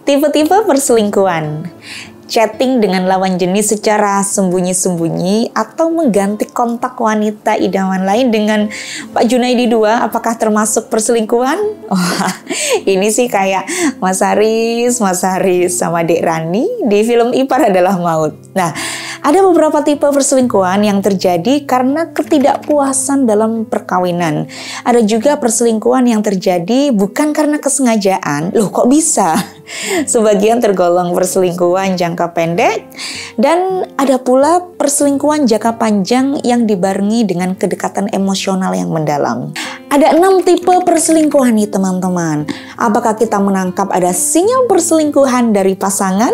Tipe-tipe perselingkuhan. Chatting dengan lawan jenis secara sembunyi-sembunyi atau mengganti kontak wanita idaman lain dengan Pak Junaidi 2, apakah termasuk perselingkuhan? Wah, ini sih kayak Mas Haris sama Dek Rani di film Ipar Adalah Maut. Nah, ada beberapa tipe perselingkuhan yang terjadi karena ketidakpuasan dalam perkawinan. Ada juga perselingkuhan yang terjadi bukan karena kesengajaan. Loh, kok bisa? Sebagian tergolong perselingkuhan jangka pendek, dan ada pula perselingkuhan jangka panjang yang dibarengi dengan kedekatan emosional yang mendalam. Ada 6 tipe perselingkuhan nih teman-teman. Apakah kita menangkap ada sinyal perselingkuhan dari pasangan?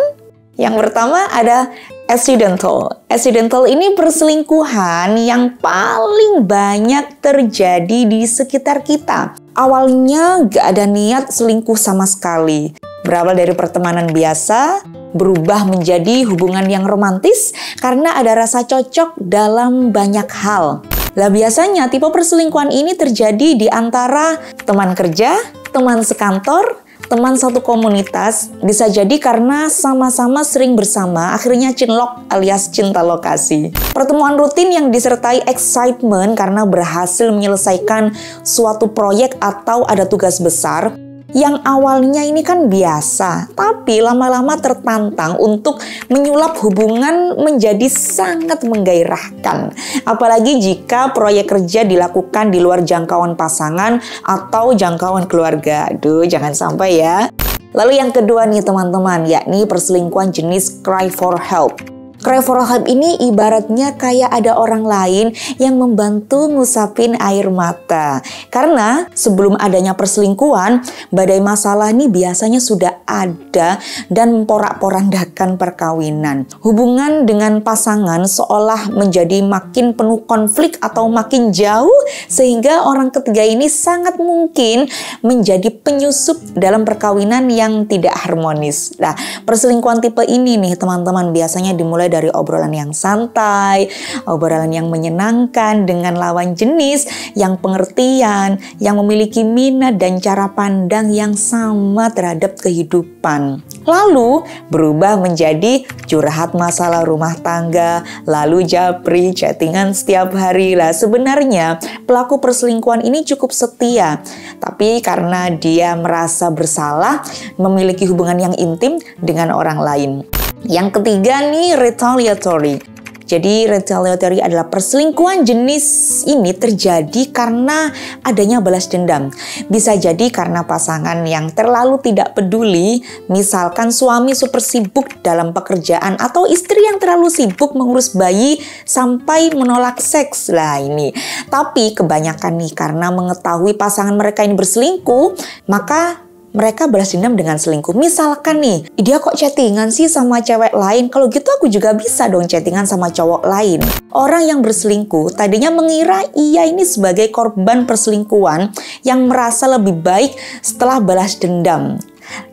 Yang pertama ada accidental. Accidental ini perselingkuhan yang paling banyak terjadi di sekitar kita. Awalnya gak ada niat selingkuh sama sekali. Berawal dari pertemanan biasa, berubah menjadi hubungan yang romantis karena ada rasa cocok dalam banyak hal. Lah biasanya tipe perselingkuhan ini terjadi di antara teman kerja, teman sekantor, teman satu komunitas. Bisa jadi karena sama-sama sering bersama, akhirnya cinlok alias cinta lokasi. Pertemuan rutin yang disertai excitement karena berhasil menyelesaikan suatu proyek atau ada tugas besar. Yang awalnya ini kan biasa, tapi lama-lama tertantang untuk menyulap hubungan menjadi sangat menggairahkan. Apalagi jika proyek kerja dilakukan di luar jangkauan pasangan atau jangkauan keluarga. Aduh, jangan sampai ya. Lalu yang kedua nih teman-teman, yakni perselingkuhan jenis cry for help. Cry for help ini ibaratnya kayak ada orang lain yang membantu ngusapin air mata. Karena sebelum adanya perselingkuhan, badai masalah ini biasanya sudah ada dan memporak-porandakan perkawinan. Hubungan dengan pasangan seolah menjadi makin penuh konflik atau makin jauh, sehingga orang ketiga ini sangat mungkin menjadi penyusup dalam perkawinan yang tidak harmonis. Nah, perselingkuhan tipe ini nih teman-teman biasanya dimulai dari obrolan yang santai, obrolan yang menyenangkan dengan lawan jenis yang pengertian, yang memiliki minat dan cara pandang yang sama terhadap kehidupan. Lalu berubah menjadi curhat masalah rumah tangga, lalu japri, chattingan setiap hari. Lah sebenarnya pelaku perselingkuhan ini cukup setia, tapi karena dia merasa bersalah memiliki hubungan yang intim dengan orang lain. Yang ketiga nih, retaliatory. Jadi retaliatory adalah perselingkuhan jenis ini terjadi karena adanya balas dendam. Bisa jadi karena pasangan yang terlalu tidak peduli, misalkan suami super sibuk dalam pekerjaan atau istri yang terlalu sibuk mengurus bayi sampai menolak seks. Lah ini. Tapi kebanyakan nih karena mengetahui pasangan mereka ini berselingkuh, maka mereka balas dendam dengan selingkuh. Misalkan nih, dia kok chattingan sih sama cewek lain? Kalau gitu aku juga bisa dong chattingan sama cowok lain. Orang yang berselingkuh tadinya mengira ia ini sebagai korban perselingkuhan yang merasa lebih baik setelah balas dendam.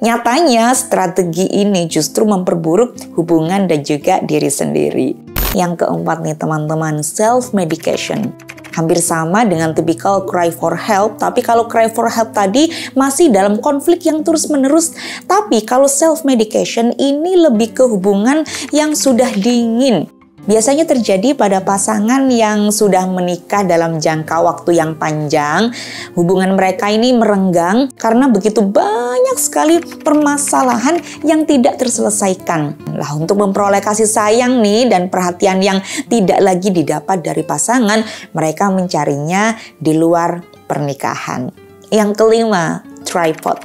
Nyatanya strategi ini justru memperburuk hubungan dan juga diri sendiri. Yang keempat nih teman-teman, self-medication. Hampir sama dengan tipikal cry for help, tapi kalau cry for help tadi masih dalam konflik yang terus-menerus. Tapi kalau self-medication ini lebih ke hubungan yang sudah dingin. Biasanya terjadi pada pasangan yang sudah menikah dalam jangka waktu yang panjang. Hubungan mereka ini merenggang karena begitu banyak sekali permasalahan yang tidak terselesaikan. Lah, untuk memperoleh kasih sayang nih dan perhatian yang tidak lagi didapat dari pasangan, mereka mencarinya di luar pernikahan. Yang kelima, tripod.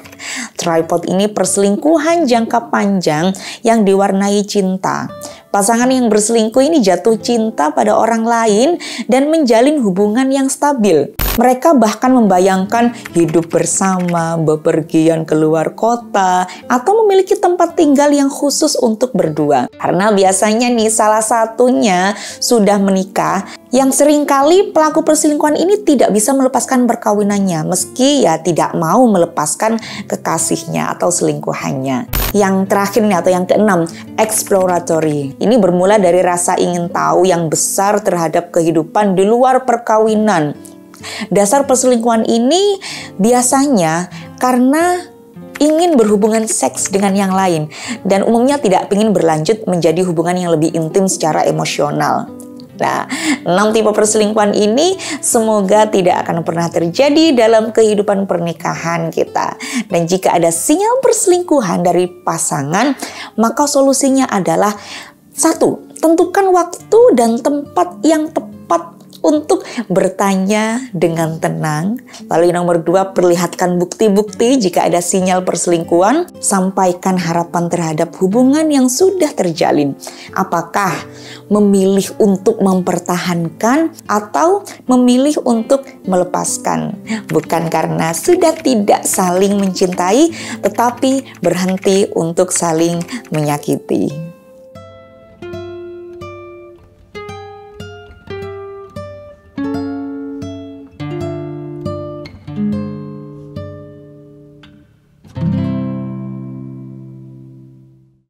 Tripod ini perselingkuhan jangka panjang yang diwarnai cinta. Pasangan yang berselingkuh ini jatuh cinta pada orang lain dan menjalin hubungan yang stabil. Mereka bahkan membayangkan hidup bersama, bepergian keluar kota, atau memiliki tempat tinggal yang khusus untuk berdua. Karena biasanya nih salah satunya sudah menikah, yang seringkali pelaku perselingkuhan ini tidak bisa melepaskan perkawinannya, meski ya tidak mau melepaskan kekasihnya atau selingkuhannya. Yang terakhir nih atau yang keenam, exploratory. Ini bermula dari rasa ingin tahu yang besar terhadap kehidupan di luar perkawinan. Dasar perselingkuhan ini biasanya karena ingin berhubungan seks dengan yang lain dan umumnya tidak ingin berlanjut menjadi hubungan yang lebih intim secara emosional. Nah, 6 tipe perselingkuhan ini semoga tidak akan pernah terjadi dalam kehidupan pernikahan kita. Dan jika ada sinyal perselingkuhan dari pasangan, maka solusinya adalah 1. Tentukan waktu dan tempat yang tepat untuk bertanya dengan tenang. Lalu nomor 2, perlihatkan bukti-bukti jika ada sinyal perselingkuhan. Sampaikan harapan terhadap hubungan yang sudah terjalin. Apakah memilih untuk mempertahankan atau memilih untuk melepaskan? Bukan karena sudah tidak saling mencintai, tetapi berhenti untuk saling menyakiti.